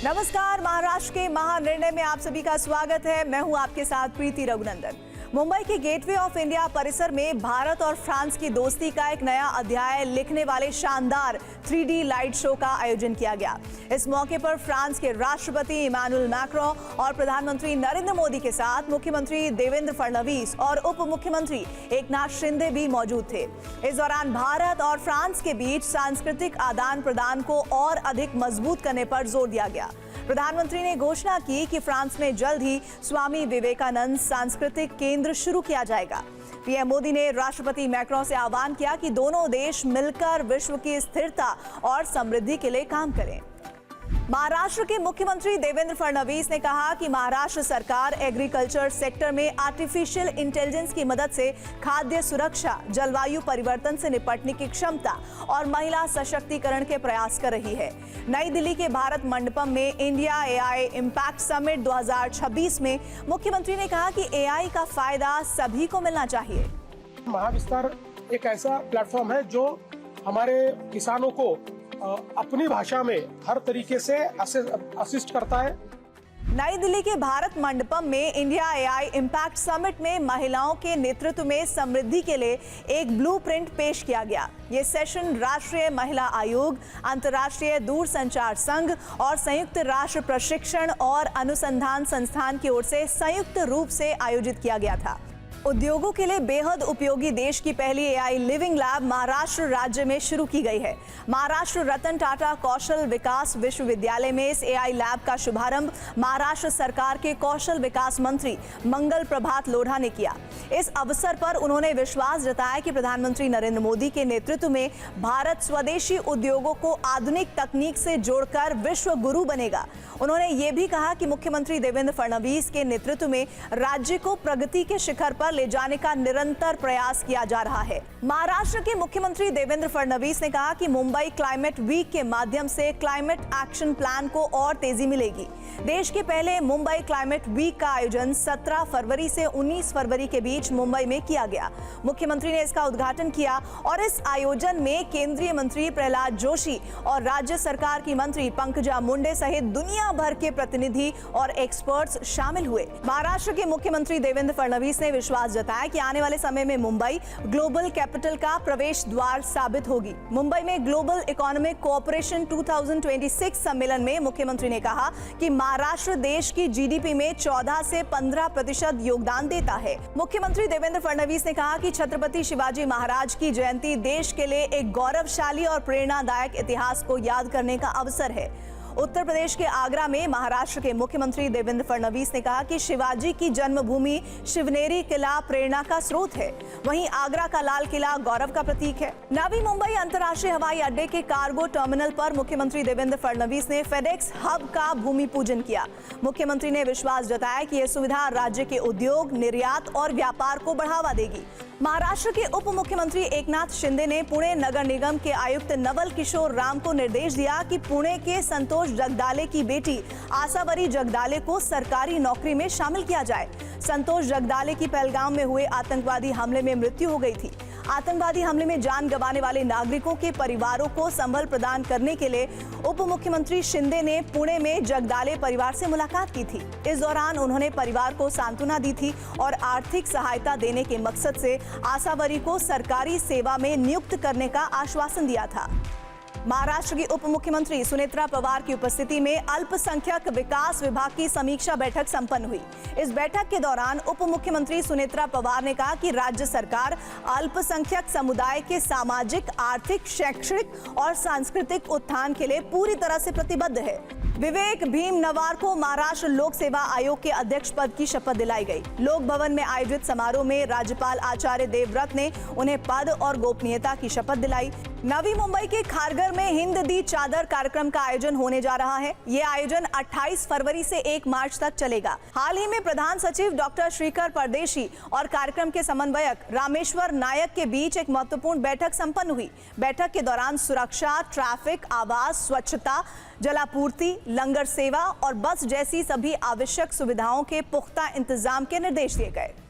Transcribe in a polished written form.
नमस्कार, महाराष्ट्र के महानिर्णय में आप सभी का स्वागत है। मैं हूं आपके साथ प्रीति रघुनंदन। मुंबई के गेटवे ऑफ इंडिया परिसर में भारत और फ्रांस की दोस्ती का एक नया अध्याय लिखने वाले शानदार 3D लाइट शो का आयोजन किया गया। इस मौके पर फ्रांस के राष्ट्रपति इमैनुअल मैक्रों और प्रधानमंत्री नरेंद्र मोदी के साथ मुख्यमंत्री देवेंद्र फडणवीस और उप मुख्यमंत्री एकनाथ शिंदे भी मौजूद थे। इस दौरान भारत और फ्रांस के बीच सांस्कृतिक आदान प्रदान को और अधिक मजबूत करने पर जोर दिया गया। प्रधानमंत्री ने घोषणा की कि फ्रांस में जल्द ही स्वामी विवेकानंद सांस्कृतिक केंद्र शुरू किया जाएगा। पीएम मोदी ने राष्ट्रपति मैक्रों से आह्वान किया कि दोनों देश मिलकर विश्व की स्थिरता और समृद्धि के लिए काम करें। महाराष्ट्र के मुख्यमंत्री देवेंद्र फडणवीस ने कहा कि महाराष्ट्र सरकार एग्रीकल्चर सेक्टर में आर्टिफिशियल इंटेलिजेंस की मदद से खाद्य सुरक्षा, जलवायु परिवर्तन से निपटने की क्षमता और महिला सशक्तिकरण के प्रयास कर रही है। नई दिल्ली के भारत मंडपम में इंडिया एआई इम्पैक्ट समिट 2026 में मुख्यमंत्री ने कहा कि एआई का फायदा सभी को मिलना चाहिए। महाविस्तार एक ऐसा प्लेटफॉर्म है जो हमारे किसानों को अपनी भाषा में हर तरीके से असिस्ट करता है। नई दिल्ली के भारत मंडपम में इंडिया एआई इम्पैक्ट समिट में महिलाओं के नेतृत्व में समृद्धि के लिए एक ब्लूप्रिंट पेश किया गया। ये सेशन राष्ट्रीय महिला आयोग, अंतर्राष्ट्रीय दूरसंचार संघ और संयुक्त राष्ट्र प्रशिक्षण और अनुसंधान संस्थान की ओर से संयुक्त रूप से आयोजित किया गया था। उद्योगों के लिए बेहद उपयोगी देश की पहली एआई लिविंग लैब महाराष्ट्र राज्य में शुरू की गई है। महाराष्ट्र रतन टाटा कौशल विकास विश्वविद्यालय में इस एआई लैब का शुभारंभ महाराष्ट्र सरकार के कौशल विकास मंत्री मंगल प्रभात लोढ़ा ने किया। इस अवसर पर उन्होंने विश्वास जताया कि प्रधानमंत्री नरेंद्र मोदी के नेतृत्व में भारत स्वदेशी उद्योगों को आधुनिक तकनीक से जोड़कर विश्व गुरु बनेगा। उन्होंने ये भी कहा कि मुख्यमंत्री देवेंद्र फडणवीस के नेतृत्व में राज्य को प्रगति के शिखर पर ले जाने का निरंतर प्रयास किया जा रहा है। महाराष्ट्र के मुख्यमंत्री देवेंद्र फडणवीस ने कहा कि मुंबई क्लाइमेट वीक के माध्यम से क्लाइमेट एक्शन प्लान को और तेजी मिलेगी। देश के पहले मुंबई क्लाइमेट वीक का आयोजन 17 फरवरी से 19 फरवरी के बीच मुंबई में किया गया। मुख्यमंत्री ने इसका उद्घाटन किया और इस आयोजन में केंद्रीय मंत्री प्रहलाद जोशी और राज्य सरकार की मंत्री पंकजा मुंडे सहित दुनिया भर के प्रतिनिधि और एक्सपर्ट्स शामिल हुए। महाराष्ट्र के मुख्यमंत्री देवेंद्र फडणवीस ने विश्वास जताया कि आने वाले समय में मुंबई ग्लोबल कैपिटल का प्रवेश द्वार साबित होगी। मुंबई में ग्लोबल इकोनॉमिक कोऑपरेशन 2026 सम्मेलन में मुख्यमंत्री ने कहा कि महाराष्ट्र देश की जीडीपी में 14 से 15% योगदान देता है। मुख्यमंत्री देवेंद्र फडणवीस ने कहा कि छत्रपति शिवाजी महाराज की जयंती देश के लिए एक गौरवशाली और प्रेरणादायक इतिहास को याद करने का अवसर है। उत्तर प्रदेश के आगरा में महाराष्ट्र के मुख्यमंत्री देवेंद्र फडणवीस ने कहा कि शिवाजी की जन्मभूमि शिवनेरी किला प्रेरणा का स्रोत है। वहीं आगरा का लाल किला गौरव का प्रतीक है। नवी मुंबई अंतर्राष्ट्रीय हवाई अड्डे के कार्गो टर्मिनल पर मुख्यमंत्री देवेंद्र फडणवीस ने फेडेक्स हब का भूमि पूजन किया। मुख्यमंत्री ने विश्वास जताया कि यह सुविधा राज्य के उद्योग, निर्यात और व्यापार को बढ़ावा देगी। महाराष्ट्र के उप मुख्यमंत्री एकनाथ शिंदे ने पुणे नगर निगम के आयुक्त नवल किशोर राम को निर्देश दिया कि पुणे के संतोष जगदाले की बेटी आसावरी जगदाले को सरकारी नौकरी में शामिल किया जाए। संतोष जगदाले की पहलगाम में हुए आतंकवादी हमले में मृत्यु हो गई थी। आतंकवादी हमले में जान गंवाने वाले नागरिकों के परिवारों को संबल प्रदान करने के लिए उप मुख्यमंत्री शिंदे ने पुणे में जगदाले परिवार से मुलाकात की थी। इस दौरान उन्होंने परिवार को सांत्वना दी थी और आर्थिक सहायता देने के मकसद से आसावरी को सरकारी सेवा में नियुक्त करने का आश्वासन दिया था। महाराष्ट्र की उप मुख्यमंत्री सुनेत्रा पवार की उपस्थिति में अल्पसंख्यक विकास विभाग की समीक्षा बैठक संपन्न हुई। इस बैठक के दौरान उप मुख्यमंत्री सुनेत्रा पवार ने कहा कि राज्य सरकार अल्पसंख्यक समुदाय के सामाजिक, आर्थिक, शैक्षणिक और सांस्कृतिक उत्थान के लिए पूरी तरह से प्रतिबद्ध है। विवेक भीम नवार को महाराष्ट्र लोक सेवा आयोग के अध्यक्ष पद की शपथ दिलाई गई। लोक भवन में आयोजित समारोह में राज्यपाल आचार्य देवव्रत ने उन्हें पद और गोपनीयता की शपथ दिलाई। नवी मुंबई के खारघर में हिंद दी चादर कार्यक्रम का आयोजन होने जा रहा है। ये आयोजन 28 फरवरी से 1 मार्च तक चलेगा। हाल ही में प्रधान सचिव डॉक्टर श्रीकर परदेशी और कार्यक्रम के समन्वयक रामेश्वर नायक के बीच एक महत्वपूर्ण बैठक संपन्न हुई। बैठक के दौरान सुरक्षा, ट्रैफिक, आवास, स्वच्छता, जलापूर्ति, लंगर सेवा और बस जैसी सभी आवश्यक सुविधाओं के पुख्ता इंतजाम के निर्देश दिए गए।